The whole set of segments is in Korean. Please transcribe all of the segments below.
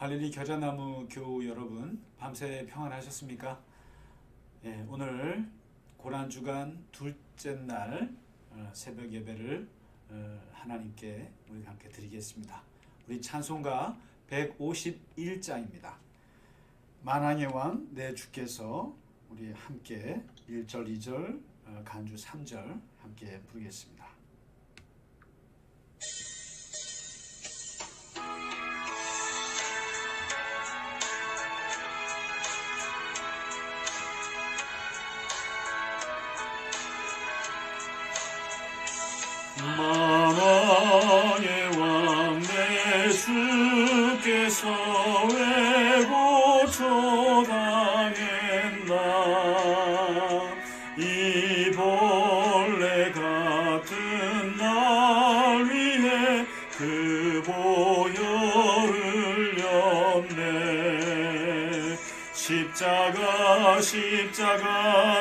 갈릴리 겨자나무 교우 여러분, 밤새 평안하셨습니까? 예, 오늘 고난주간 둘째 날 새벽 예배를 하나님께 우리가 함께 드리겠습니다. 우리 찬송가 151장입니다. 만왕의 왕 내 주께서 우리 함께 1절 2절 간주 3절 함께 부르겠습니다. 만왕의 왕 내 주께서 왜 고초당했나. 이 벌레 같은 날 위해 그 보혈을 흘렸네. 십자가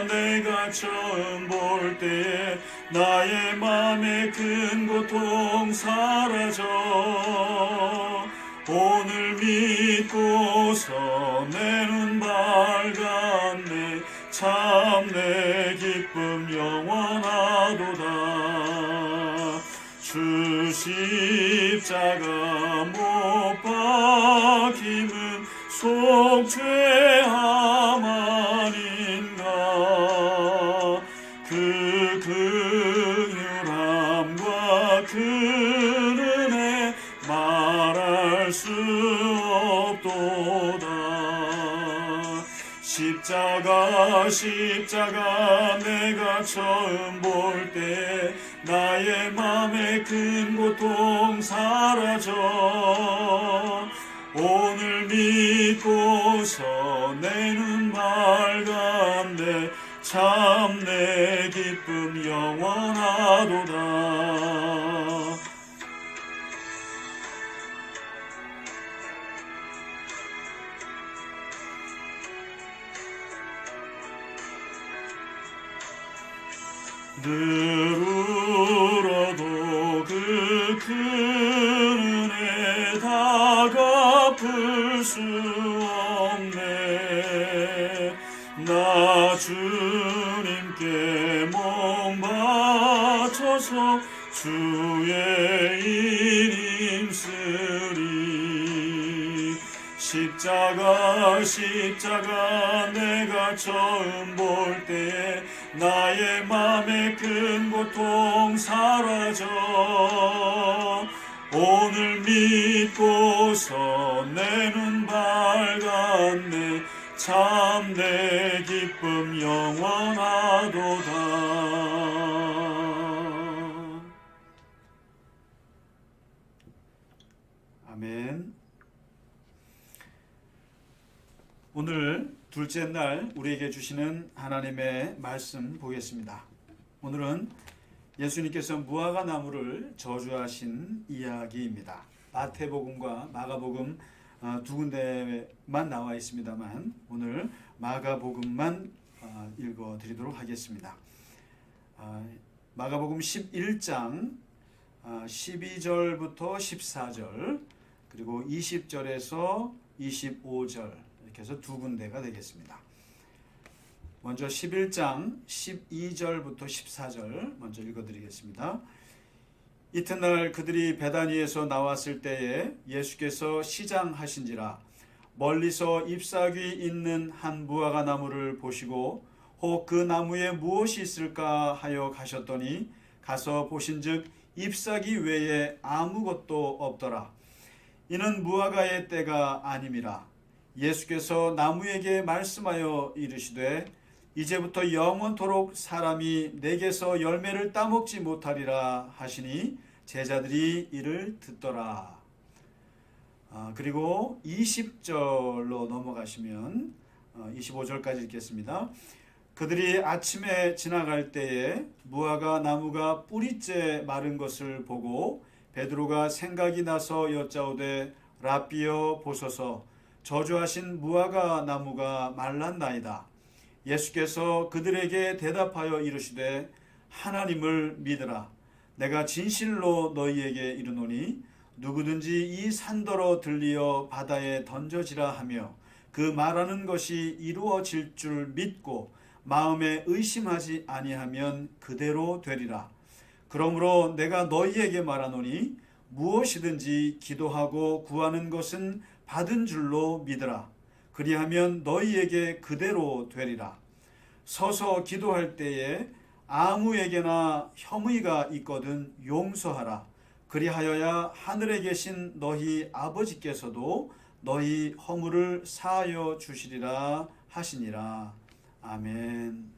내가 처음 볼 때에 나의 맘에 큰 고통 사라져. 오늘 믿고서 내 눈 밝았네. 참 내 기쁨 영원하도다. 주 십자가 못 박힘은 속죄함 아닌가. 그 긍휼함과 그 은혜 말할 수 없도다. 십자가 내가 처음 볼 때 나의 맘에 큰 고통 사라져. 오늘 믿고서 내 눈 밝았네. 참 내 기쁨 영원하도다. 늘 울어도 그 큰 은혜 다 갚을 수 없네. 나 주님께 몸 바쳐서 주의 일 힘쓰리. 십자가 내가 처음 볼 때에 나의 맘에 큰 고통 사라져. 오늘 믿고서 내 눈 밝았네. 참 내 기쁨 영원하도다. 아멘. 오늘 둘째 날 우리에게 주시는 하나님의 말씀 보겠습니다. 오늘은 예수님께서 무화과 나무를 저주하신 이야기입니다. 마태복음과 마가복음 두 군데만 나와 있습니다만 오늘 마가복음만 읽어드리도록 하겠습니다. 마가복음 11장 12절부터 14절 그리고 20절에서 25절 이렇게 해서 두 군데가 되겠습니다. 먼저 11장 12절부터 14절 먼저 읽어드리겠습니다. 이튿날 그들이 베다니에서 나왔을 때에 예수께서 시장하신지라 멀리서 잎사귀 있는 한 무화과 나무를 보시고 혹 그 나무에 무엇이 있을까 하여 가셨더니 가서 보신즉 잎사귀 외에 아무것도 없더라. 이는 무화과의 때가 아님이라. 예수께서 나무에게 말씀하여 이르시되 이제부터 영원토록 사람이 내게서 열매를 따먹지 못하리라 하시니 제자들이 이를 듣더라. 그리고 20절로 넘어가시면 25절까지 읽겠습니다. 그들이 아침에 지나갈 때에 무화과 나무가 뿌리째 마른 것을 보고 베드로가 생각이 나서 여짜오되 랍비여 보소서 저주하신 무화과 나무가 말랐나이다. 예수께서 그들에게 대답하여 이르시되 하나님을 믿으라. 내가 진실로 너희에게 이르노니 누구든지 이 산더러 들리어 바다에 던져지라 하며 그 말하는 것이 이루어질 줄 믿고 마음에 의심하지 아니하면 그대로 되리라. 그러므로 내가 너희에게 말하노니 무엇이든지 기도하고 구하는 것은 받은 줄로 믿으라. 그리하면 너희에게 그대로 되리라. 서서 기도할 때에 아무에게나 혐의가 있거든 용서하라. 그리하여야 하늘에 계신 너희 아버지께서도 너희 허물을 사하여 주시리라 하시니라. 아멘.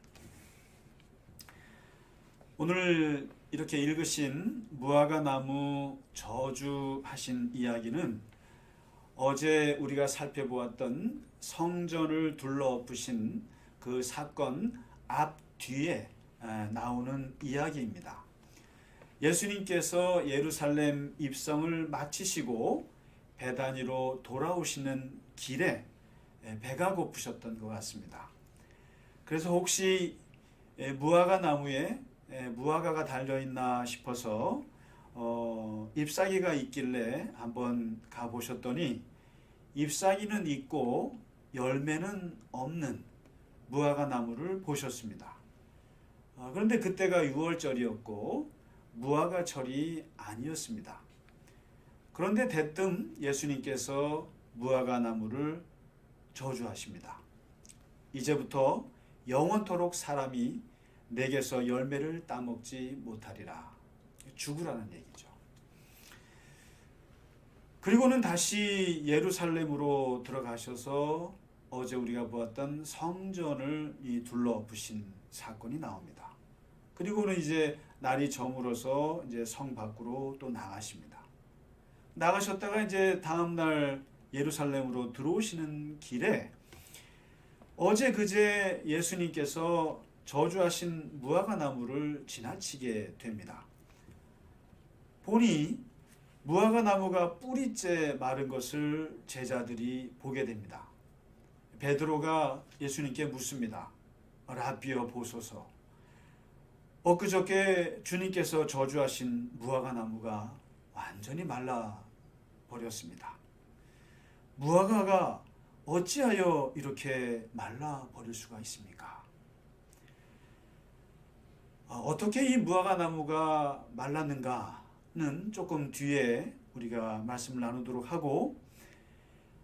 오늘 이렇게 읽으신 무화과 나무 저주하신 이야기는 어제 우리가 살펴보았던 성전을 둘러부신 그 사건 앞뒤에 나오는 이야기입니다. 예수님께서 예루살렘 입성을 마치시고 베다니로 돌아오시는 길에 배가 고프셨던 것 같습니다. 그래서 혹시 무화과 나무에 무화과가 달려있나 싶어서 잎사귀가 있길래 한번 가보셨더니 잎사귀는 있고 열매는 없는 무화과 나무를 보셨습니다. 그런데 그때가 6월절이었고 무화과철이 아니었습니다. 그런데 대뜸 예수님께서 무화과 나무를 저주하십니다. 이제부터 영원토록 사람이 내게서 열매를 따먹지 못하리라. 죽으라는 얘기죠. 그리고는 다시 예루살렘으로 들어가셔서 어제 우리가 보았던 성전을 둘러부신 사건이 나옵니다. 그리고는 이제 날이 저물어서 이제 성 밖으로 또 나가십니다. 나가셨다가 이제 다음 날 예루살렘으로 들어오시는 길에 어제 그제 예수님께서 저주하신 무화과 나무를 지나치게 됩니다. 보니 무화과 나무가 뿌리째 마른 것을 제자들이 보게 됩니다. 베드로가 예수님께 묻습니다. 라비어 보소서. 엊그저께 주님께서 저주하신 무화과 나무가 완전히 말라 버렸습니다. 무화과가 어찌하여 이렇게 말라 버릴 수가 있습니까? 어떻게 이 무화과 나무가 말랐는가는 조금 뒤에 우리가 말씀을 나누도록 하고,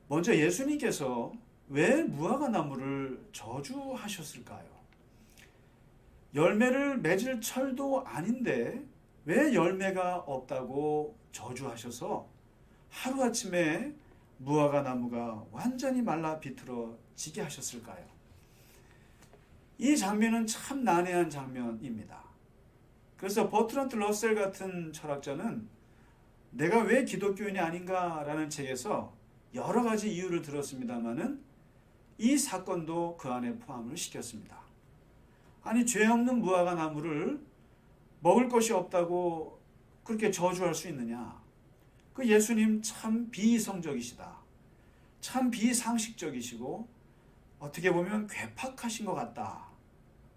먼저 예수님께서 왜 무화과 나무를 저주하셨을까요? 열매를 맺을 철도 아닌데 왜 열매가 없다고 저주하셔서 하루아침에 무화과 나무가 완전히 말라 비틀어지게 하셨을까요? 이 장면은 참 난해한 장면입니다. 그래서 버트란트 러셀 같은 철학자는 내가 왜 기독교인이 아닌가라는 책에서 여러 가지 이유를 들었습니다마는 이 사건도 그 안에 포함을 시켰습니다. 아니, 죄 없는 무화과 나무를 먹을 것이 없다고 그렇게 저주할 수 있느냐? 그 예수님 참 비이성적이시다. 참 비상식적이시고 어떻게 보면 괴팍하신 것 같다.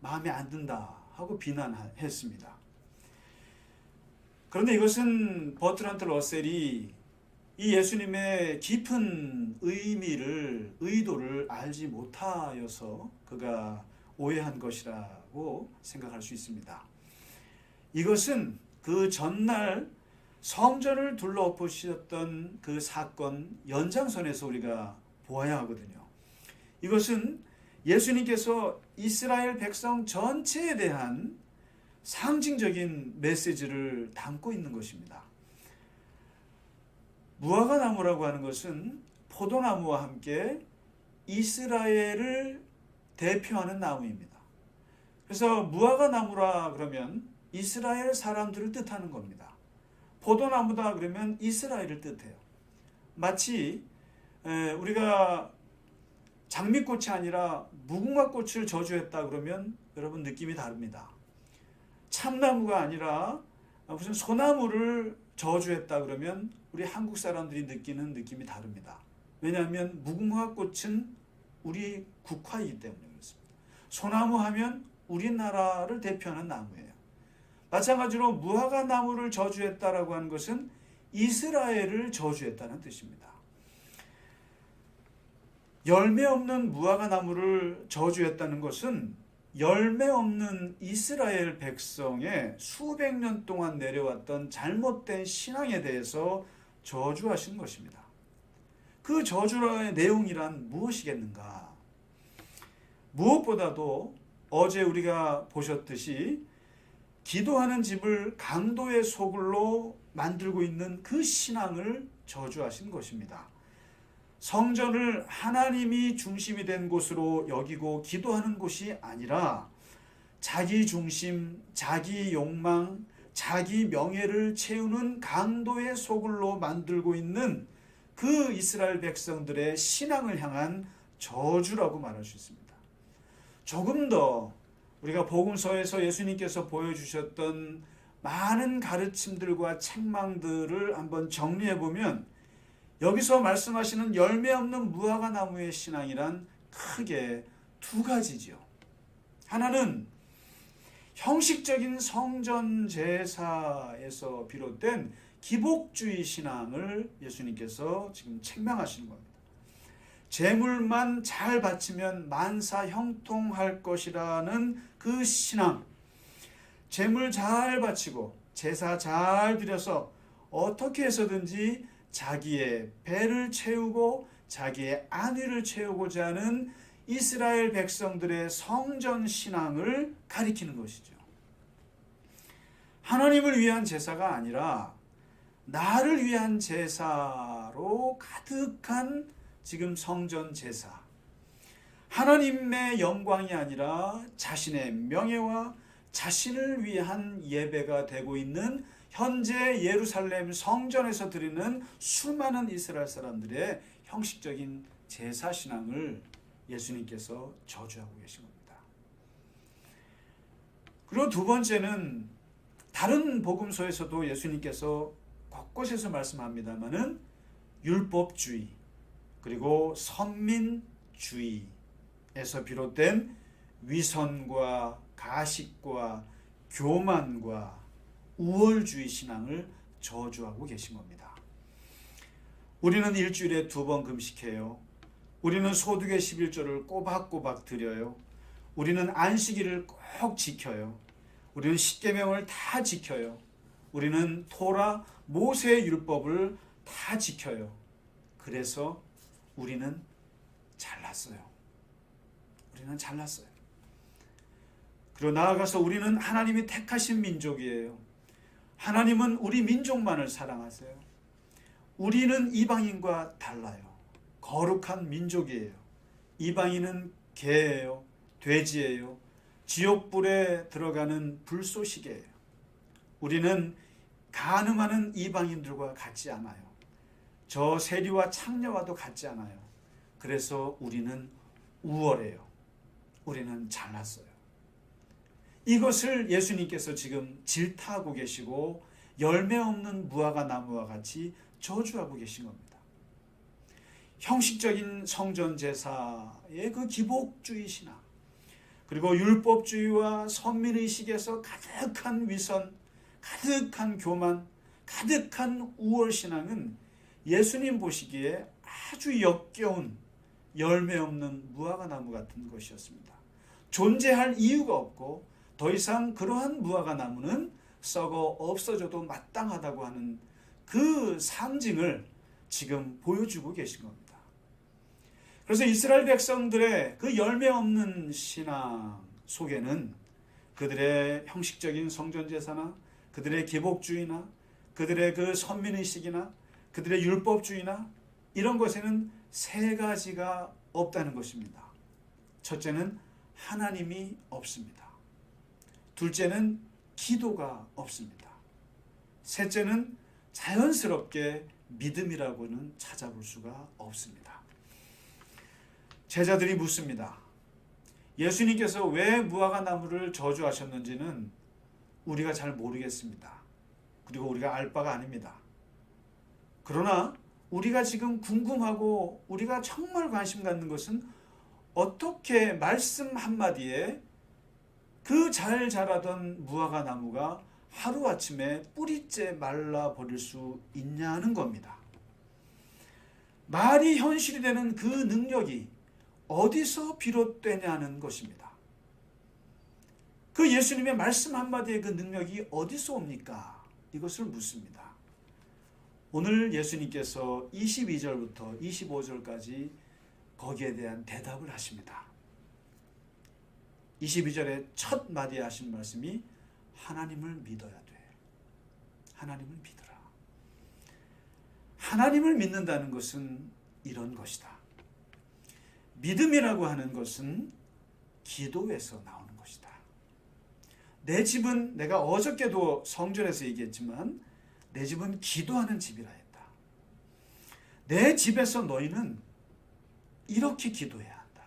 마음에 안 든다 하고 비난했습니다. 그런데 이것은 버트란트 러셀이 이 예수님의 깊은 의도를 알지 못하여서 그가 오해한 것이라고 생각할 수 있습니다. 이것은 그 전날 성전을 둘러보셨던 그 사건 연장선에서 우리가 보아야 하거든요. 이것은 예수님께서 이스라엘 백성 전체에 대한 상징적인 메시지를 담고 있는 것입니다. 무화과 나무라고 하는 것은 포도나무와 함께 이스라엘을 대표하는 나무입니다. 그래서 무화과 나무라 그러면 이스라엘 사람들을 뜻하는 겁니다. 포도나무다 그러면 이스라엘을 뜻해요. 마치 우리가 장미꽃이 아니라 무궁화꽃을 저주했다 그러면 여러분 느낌이 다릅니다. 참나무가 아니라 무슨 소나무를 저주했다 그러면 우리 한국 사람들이 느끼는 느낌이 다릅니다. 왜냐하면 무궁화꽃은 우리 국화이기 때문에 그렇습니다. 소나무 하면 우리나라를 대표하는 나무예요. 마찬가지로 무화과 나무를 저주했다라고 하는 것은 이스라엘을 저주했다는 뜻입니다. 열매 없는 무화과 나무를 저주했다는 것은 열매 없는 이스라엘 백성의 수백 년 동안 내려왔던 잘못된 신앙에 대해서 저주하신 것입니다. 그 저주의 내용이란 무엇이겠는가? 무엇보다도 어제 우리가 보셨듯이 기도하는 집을 강도의 소굴로 만들고 있는 그 신앙을 저주하신 것입니다. 성전을 하나님이 중심이 된 곳으로 여기고 기도하는 곳이 아니라 자기 중심, 자기 욕망, 자기 명예를 채우는 강도의 소굴로 만들고 있는 그 이스라엘 백성들의 신앙을 향한 저주라고 말할 수 있습니다. 조금 더 우리가 복음서에서 예수님께서 보여주셨던 많은 가르침들과 책망들을 한번 정리해 보면 여기서 말씀하시는 열매 없는 무화과 나무의 신앙이란 크게 두 가지죠. 하나는 형식적인 성전 제사에서 비롯된 기복주의 신앙을 예수님께서 지금 책망하시는 겁니다. 제물만 잘 바치면 만사 형통할 것이라는 그 신앙, 제물 잘 바치고 제사 잘 드려서 어떻게 해서든지 자기의 배를 채우고 자기의 안위를 채우고자 하는 이스라엘 백성들의 성전 신앙을 가리키는 것이죠. 하나님을 위한 제사가 아니라 나를 위한 제사로 가득한 지금 성전 제사. 하나님의 영광이 아니라 자신의 명예와 자신을 위한 예배가 되고 있는 현재 예루살렘 성전에서 드리는 수많은 이스라엘 사람들의 형식적인 제사 신앙을 예수님께서 저주하고 계신 겁니다. 그리고 두 번째는 다른 복음서에서도 예수님께서 곳곳에서 말씀합니다마는 율법주의 그리고 선민주의에서 비롯된 위선과 가식과 교만과 우월주의 신앙을 저주하고 계신 겁니다. 우리는 일주일에 2번 금식해요. 우리는 소득의 11조를 꼬박꼬박 드려요. 우리는 안식일을 꼭 지켜요. 우리는 십계명을 다 지켜요. 우리는 토라 모세의 율법을 다 지켜요. 그래서 우리는 잘났어요. 우리는 잘났어요. 그리고 나아가서 우리는 하나님이 택하신 민족이에요. 하나님은 우리 민족만을 사랑하세요. 우리는 이방인과 달라요. 거룩한 민족이에요. 이방인은 개예요. 돼지예요. 지옥불에 들어가는 불쏘시개예요. 우리는 간음하는 이방인들과 같지 않아요. 저 세리와 창녀와도 같지 않아요. 그래서 우리는 우월해요. 우리는 잘났어요. 이것을 예수님께서 지금 질타하고 계시고 열매 없는 무화과 나무와 같이 저주하고 계신 겁니다. 형식적인 성전 제사의 그 기복주의 신앙, 그리고 율법주의와 선민의식에서 가득한 위선, 가득한 교만, 가득한 우월 신앙은 예수님 보시기에 아주 역겨운 열매 없는 무화과 나무 같은 것이었습니다. 존재할 이유가 없고 더 이상 그러한 무화과 나무는 썩어 없어져도 마땅하다고 하는 그 상징을 지금 보여주고 계신 겁니다. 그래서 이스라엘 백성들의 그 열매 없는 신앙 속에는 그들의 형식적인 성전제사나 그들의 기복주의나 그들의 그 선민의식이나 그들의 율법주의나 이런 것에는 세 가지가 없다는 것입니다. 첫째는 하나님이 없습니다. 둘째는 기도가 없습니다. 셋째는 자연스럽게 믿음이라고는 찾아볼 수가 없습니다. 제자들이 묻습니다. 예수님께서 왜 무화과 나무를 저주하셨는지는 우리가 잘 모르겠습니다. 그리고 우리가 알 바가 아닙니다. 그러나 우리가 지금 궁금하고 우리가 정말 관심 갖는 것은 어떻게 말씀 한마디에 그 잘 자라던 무화과 나무가 하루아침에 뿌리째 말라버릴 수 있냐는 겁니다. 말이 현실이 되는 그 능력이 어디서 비롯되냐는 것입니다. 그 예수님의 말씀 한마디의 그 능력이 어디서 옵니까? 이것을 묻습니다. 오늘 예수님께서 22절부터 25절까지 거기에 대한 대답을 하십니다. 22절의 첫 마디에 하신 말씀이 하나님을 믿어야 돼. 하나님을 믿어라. 하나님을 믿는다는 것은 이런 것이다. 믿음이라고 하는 것은 기도에서 나오는 것이다. 내 집은, 내가 어저께도 성전에서 얘기했지만, 내 집은 기도하는 집이라 했다. 내 집에서 너희는 이렇게 기도해야 한다.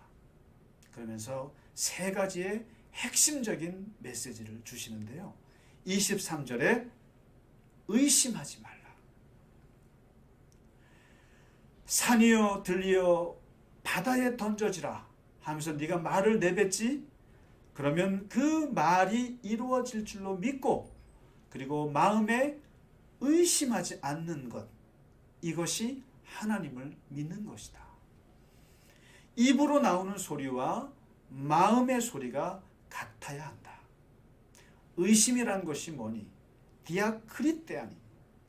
그러면서 세 가지의 핵심적인 메시지를 주시는데요. 23절에 의심하지 말라. 산이여 들리어 바다에 던져지라 하면서 네가 말을 내뱉지? 그러면 그 말이 이루어질 줄로 믿고, 그리고 마음에 의심하지 않는 것, 이것이 하나님을 믿는 것이다. 입으로 나오는 소리와 마음의 소리가 같아야 한다. 의심이란 것이 뭐니? 디아크리떼아니.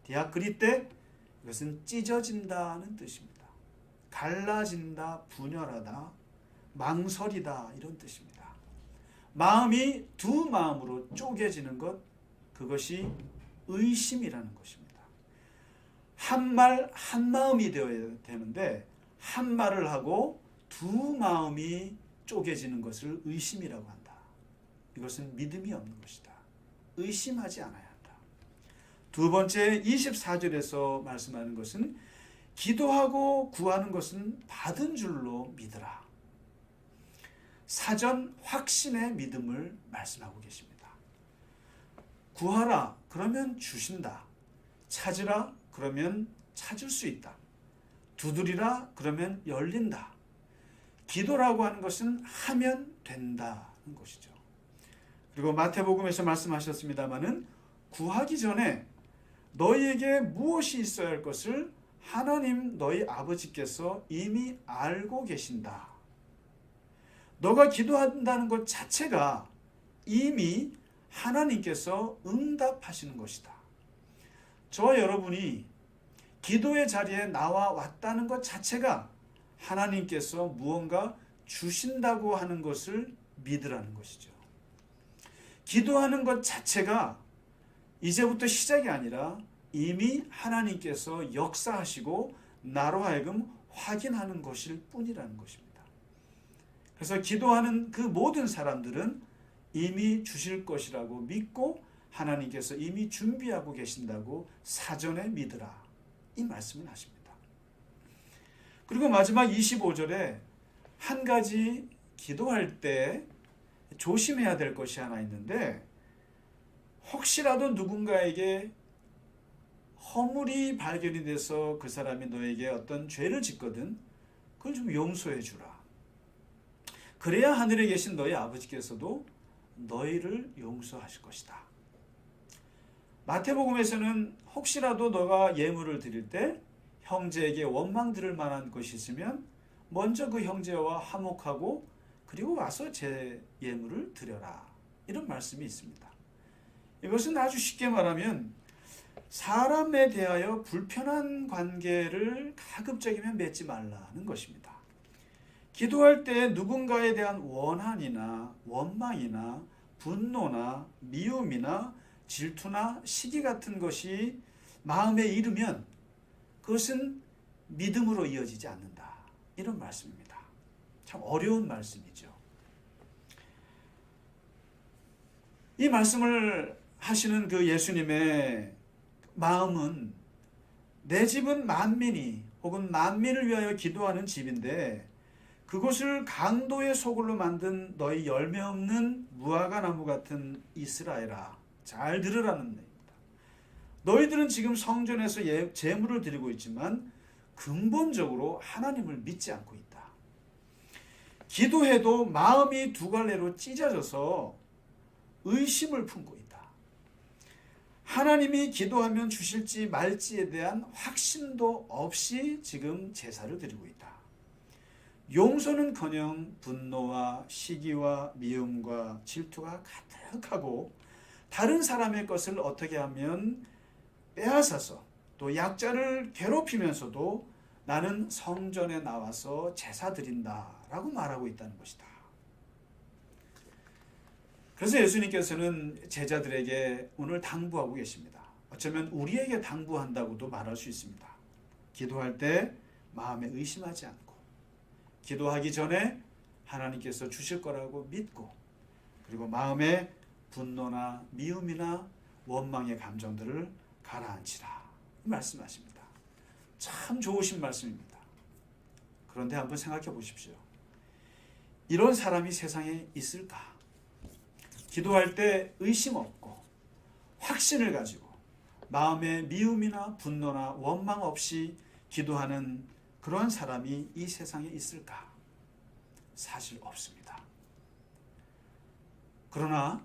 디아크리떼, 이것은 찢어진다는 뜻입니다. 갈라진다, 분열하다, 망설이다, 이런 뜻입니다. 마음이 두 마음으로 쪼개지는 것, 그것이 의심이라는 것입니다. 한 말 한 마음이 되어야 되는데 한 말을 하고 두 마음이 쪼개지는 것을 의심이라고 한다. 이것은 믿음이 없는 것이다. 의심하지 않아야 한다. 두 번째 24절에서 말씀하는 것은 기도하고 구하는 것은 받은 줄로 믿으라. 사전 확신의 믿음을 말씀하고 계십니다. 구하라, 그러면 주신다. 찾으라, 그러면 찾을 수 있다. 두드리라, 그러면 열린다. 기도라고 하는 것은 하면 된다는 것이죠. 그리고 마태복음에서 말씀하셨습니다마는 구하기 전에 너희에게 무엇이 있어야 할 것을 하나님 너희 아버지께서 이미 알고 계신다. 너가 기도한다는 것 자체가 이미 하나님께서 응답하시는 것이다. 저와 여러분이 기도의 자리에 나와 왔다는 것 자체가 하나님께서 무언가 주신다고 하는 것을 믿으라는 것이죠. 기도하는 것 자체가 이제부터 시작이 아니라 이미 하나님께서 역사하시고 나로 하여금 확인하는 것일 뿐이라는 것입니다. 그래서 기도하는 그 모든 사람들은 이미 주실 것이라고 믿고 하나님께서 이미 준비하고 계신다고 사전에 믿으라, 이 말씀을 하십니다. 그리고 마지막 25절에 한 가지 기도할 때 조심해야 될 것이 하나 있는데, 혹시라도 누군가에게 허물이 발견이 돼서 그 사람이 너에게 어떤 죄를 짓거든 그걸 좀 용서해 주라. 그래야 하늘에 계신 너희 아버지께서도 너희를 용서하실 것이다. 마태복음에서는 혹시라도 너가 예물을 드릴 때 형제에게 원망 들을 만한 것이 있으면 먼저 그 형제와 화목하고 그리고 와서 제 예물을 드려라, 이런 말씀이 있습니다. 이것은 아주 쉽게 말하면 사람에 대하여 불편한 관계를 가급적이면 맺지 말라는 것입니다. 기도할 때 누군가에 대한 원한이나 원망이나 분노나 미움이나 질투나 시기 같은 것이 마음에 이르면 그것은 믿음으로 이어지지 않는다, 이런 말씀입니다. 참 어려운 말씀이죠. 이 말씀을 하시는 그 예수님의 마음은 내 집은 만민이 혹은 만민을 위하여 기도하는 집인데 그곳을 강도의 소굴로 만든 너희 열매 없는 무화과 나무 같은 이스라엘아, 잘 들으라는 얘기입니다. 너희들은 지금 성전에서 제물을 드리고 있지만 근본적으로 하나님을 믿지 않고 있다. 기도해도 마음이 두 갈래로 찢어져서 의심을 품고 있다. 하나님이 기도하면 주실지 말지에 대한 확신도 없이 지금 제사를 드리고 있다. 용서는커녕 분노와 시기와 미움과 질투가 가득하고 다른 사람의 것을 어떻게 하면 빼앗아서 또 약자를 괴롭히면서도 나는 성전에 나와서 제사 드린다라고 말하고 있다는 것이다. 그래서 예수님께서는 제자들에게 오늘 당부하고 계십니다. 어쩌면 우리에게 당부한다고도 말할 수 있습니다. 기도할 때 마음에 의심하지 않고 기도하기 전에 하나님께서 주실 거라고 믿고 그리고 마음에 분노나 미움이나 원망의 감정들을 가라앉히라 말씀하십니다. 참 좋으신 말씀입니다. 그런데 한번 생각해 보십시오. 이런 사람이 세상에 있을까? 기도할 때 의심 없고 확신을 가지고 마음에 미움이나 분노나 원망 없이 기도하는 그러한 사람이 이 세상에 있을까? 사실 없습니다. 그러나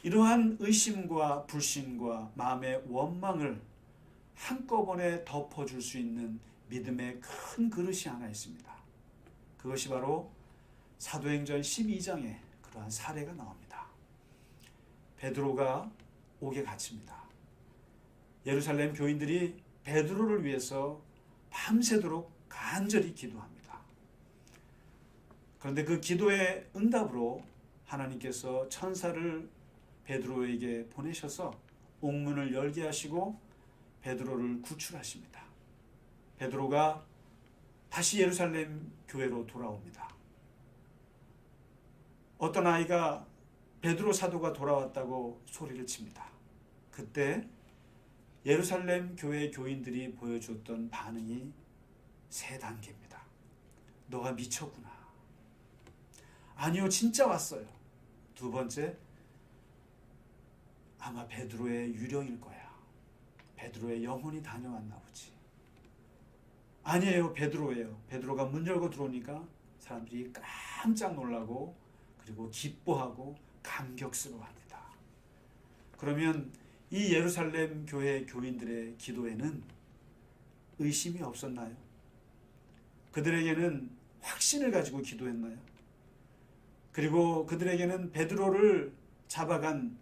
이러한 의심과 불신과 마음의 원망을 한꺼번에 덮어줄 수 있는 믿음의 큰 그릇이 하나 있습니다. 그것이 바로 사도행전 12장에 그러한 사례가 나옵니다. 베드로가 옥에 갇힙니다. 예루살렘 교인들이 베드로를 위해서 밤새도록 간절히 기도합니다. 그런데 그 기도의 응답으로 하나님께서 천사를 베드로에게 보내셔서 옥문을 열게 하시고 베드로를 구출하십니다. 베드로가 다시 예루살렘 교회로 돌아옵니다. 어떤 아이가 베드로 사도가 돌아왔다고 소리를 칩니다. 그때 예루살렘 교회 교인들이 보여줬던 반응이 세 단계입니다. 너가 미쳤구나. 아니요, 진짜 왔어요. 두 번째, 아마 베드로의 유령일 거야. 베드로의 영혼이 다녀왔나 보지. 아니에요, 베드로예요. 베드로가 문 열고 들어오니까 사람들이 깜짝 놀라고 그리고 기뻐하고 감격스러워합니다. 그러면 이 예루살렘 교회 교인들의 기도에는 의심이 없었나요? 그들에게는 확신을 가지고 기도했나요? 그리고 그들에게는 베드로를 잡아간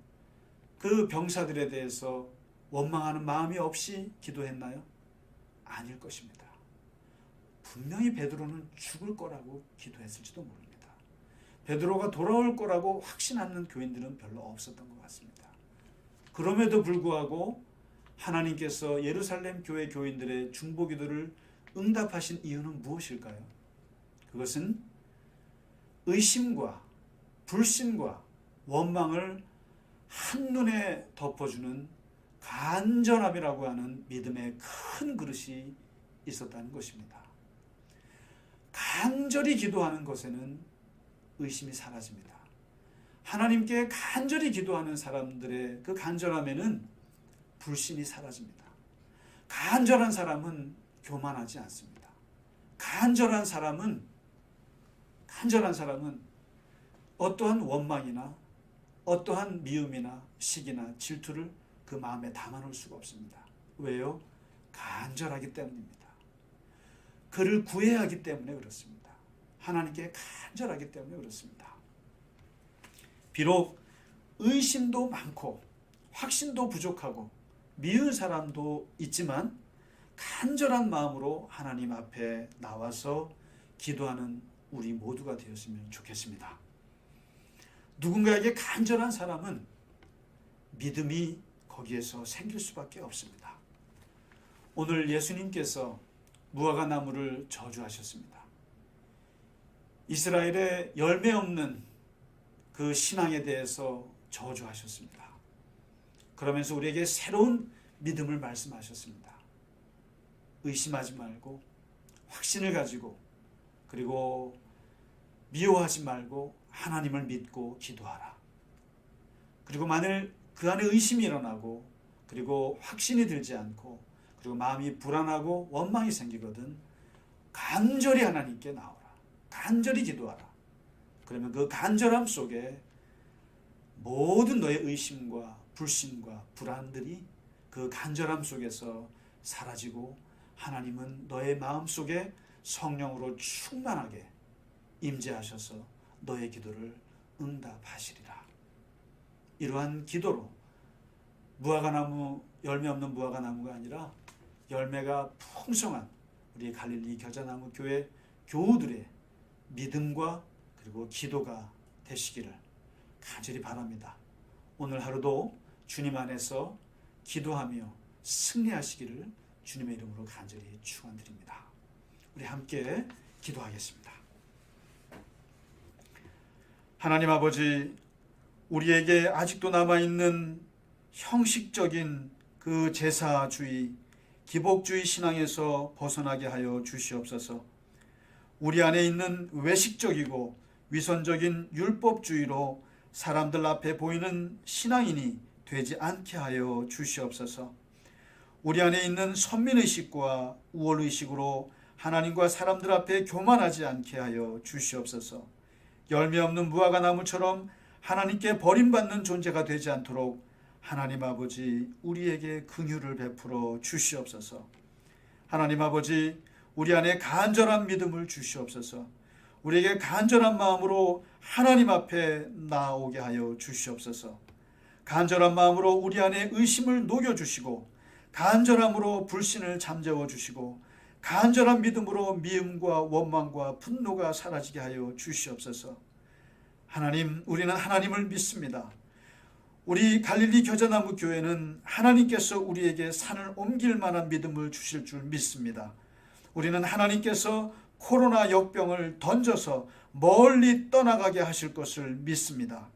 그 병사들에 대해서 원망하는 마음이 없이 기도했나요? 아닐 것입니다. 분명히 베드로는 죽을 거라고 기도했을지도 모릅니다. 베드로가 돌아올 거라고 확신하는 교인들은 별로 없었던 것 같습니다. 그럼에도 불구하고 하나님께서 예루살렘 교회 교인들의 중보기도를 응답하신 이유는 무엇일까요? 그것은 의심과 불신과 원망을 한눈에 덮어주는 간절함이라고 하는 믿음의 큰 그릇이 있었다는 것입니다. 간절히 기도하는 것에는 의심이 사라집니다. 하나님께 간절히 기도하는 사람들의 그 간절함에는 불신이 사라집니다. 간절한 사람은 교만하지 않습니다. 간절한 사람은 어떠한 원망이나 어떠한 미움이나 시기나 질투를 그 마음에 담아놓을 수가 없습니다. 왜요? 간절하기 때문입니다. 그를 구해야 하기 때문에 그렇습니다. 하나님께 간절하기 때문에 그렇습니다. 비록 의심도 많고 확신도 부족하고 미운 사람도 있지만 간절한 마음으로 하나님 앞에 나와서 기도하는 우리 모두가 되었으면 좋겠습니다. 누군가에게 간절한 사람은 믿음이 거기에서 생길 수밖에 없습니다. 오늘 예수님께서 무화과 나무를 저주하셨습니다. 이스라엘의 열매 없는 그 신앙에 대해서 저주하셨습니다. 그러면서 우리에게 새로운 믿음을 말씀하셨습니다. 의심하지 말고 확신을 가지고 그리고 미워하지 말고 하나님을 믿고 기도하라. 그리고 만일 그 안에 의심이 일어나고 그리고 확신이 들지 않고 그리고 마음이 불안하고 원망이 생기거든 간절히 하나님께 나오라. 간절히 기도하라. 그러면 그 간절함 속에 모든 너의 의심과 불신과 불안들이 그 간절함 속에서 사라지고 하나님은 너의 마음속에 성령으로 충만하게 임재하셔서 너의 기도를 응답하시리라. 이러한 기도로 무화과나무, 열매 없는 무화과나무가 아니라 열매가 풍성한 우리 갈릴리 겨자나무 교회 교우들의 믿음과 그리고 기도가 되시기를 간절히 바랍니다. 오늘 하루도 주님 안에서 기도하며 승리하시기를 주님의 이름으로 간절히 축원드립니다. 우리 함께 기도하겠습니다. 하나님 아버지, 우리에게 아직도 남아있는 형식적인 그 제사주의, 기복주의 신앙에서 벗어나게 하여 주시옵소서. 우리 안에 있는 외식적이고 위선적인 율법주의로 사람들 앞에 보이는 신앙인이 되지 않게 하여 주시옵소서. 우리 안에 있는 선민의식과 우월의식으로 하나님과 사람들 앞에 교만하지 않게 하여 주시옵소서. 열매 없는 무화과나무처럼 하나님께 버림받는 존재가 되지 않도록 하나님 아버지, 우리에게 긍휼을 베풀어 주시옵소서. 하나님 아버지, 우리 안에 간절한 믿음을 주시옵소서. 우리에게 간절한 마음으로 하나님 앞에 나아오게 하여 주시옵소서. 간절한 마음으로 우리 안에 의심을 녹여주시고, 간절함으로 불신을 잠재워 주시고, 간절한 믿음으로 미움과 원망과 분노가 사라지게 하여 주시옵소서. 하나님, 우리는 하나님을 믿습니다. 우리 갈릴리 겨자나무 교회는 하나님께서 우리에게 산을 옮길 만한 믿음을 주실 줄 믿습니다. 우리는 하나님께서 코로나 역병을 던져서 멀리 떠나가게 하실 것을 믿습니다.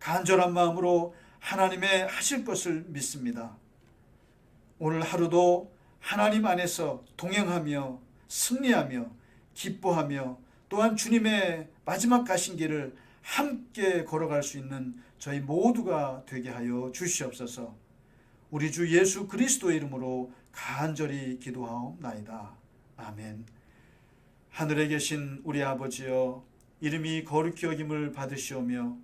간절한 마음으로 하나님의 하실 것을 믿습니다. 오늘 하루도 하나님 안에서 동행하며 승리하며 기뻐하며 또한 주님의 마지막 가신 길을 함께 걸어갈 수 있는 저희 모두가 되게 하여 주시옵소서. 우리 주 예수 그리스도의 이름으로 간절히 기도하옵나이다. 아멘. 하늘에 계신 우리 아버지여, 이름이 거룩히 여김을 받으시오며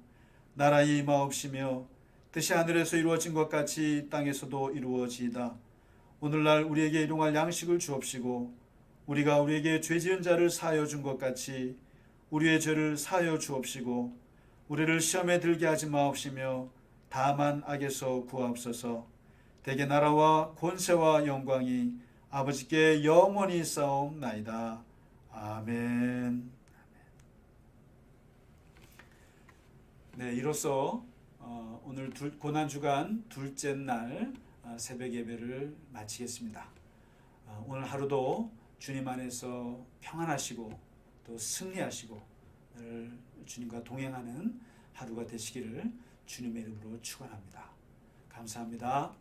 나라의 임하옵시며 뜻이 하늘에서 이루어진 것 같이 땅에서도 이루어지이다. 오늘날 우리에게 일용할 양식을 주옵시고 우리가 우리에게 죄 지은 자를 사하여 준 것 같이 우리의 죄를 사하여 주옵시고 우리를 시험에 들게 하지 마옵시며 다만 악에서 구하옵소서. 대개 나라와 권세와 영광이 아버지께 영원히 싸움나이다. 아멘. 네, 이로써 오늘 고난주간 둘째 날 새벽 예배를 마치겠습니다. 오늘 하루도 주님 안에서 평안하시고 또 승리하시고 늘 주님과 동행하는 하루가 되시기를 주님의 이름으로 축원합니다. 감사합니다.